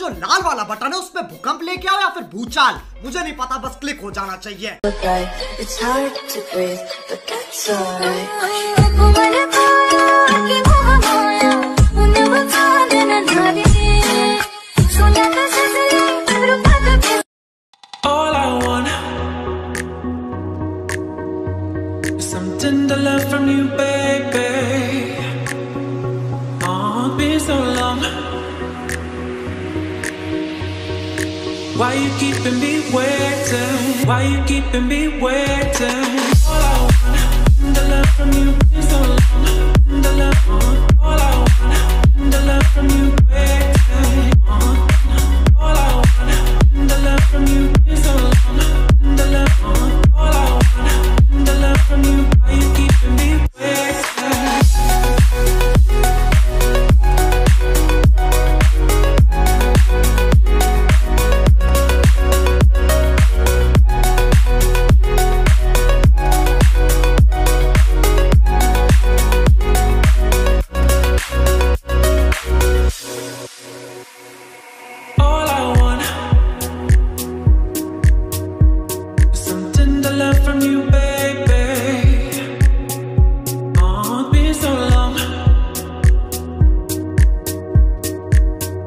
जो लाल वाला बटन है उसमें भूकंप लेके आओ या फिर भूचाल, मुझे नहीं पता, बस क्लिक हो जाना चाहिए। All I want is some tender love from you, baby. Oh, been so long. Why you keeping me waiting? Why you keeping me waiting? All I want is tender love from you, been so long. Tender love, all I want is tender love from you, waiting. All I want is tender love from you, been so long. Tender love, all I want is tender love from you.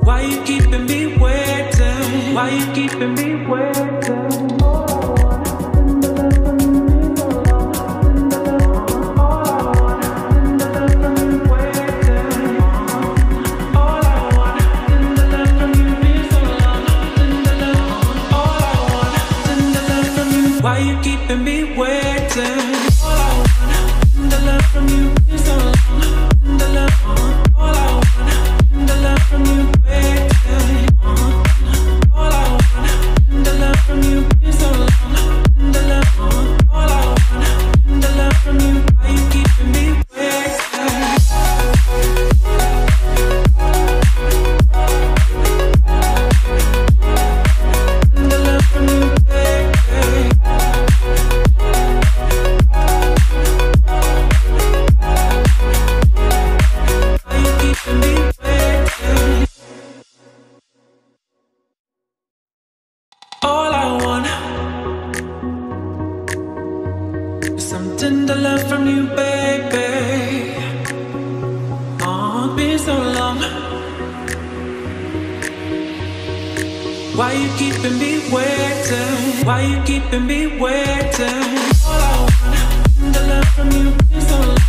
Why you keeping me waiting? Why you keeping me waiting? All I want is tender love from you, been so long. Tender love, all I want is tender love from you, waiting. All I want is tender love from you, been so long. Tender love, all I want is tender love from you. Why you keeping me waiting? Tender love from you, baby. All I want is some tender love from you, baby. Oh, been so long. Why you keeping me waiting? Why you keeping me waiting? All I want is tender love from you, been so long.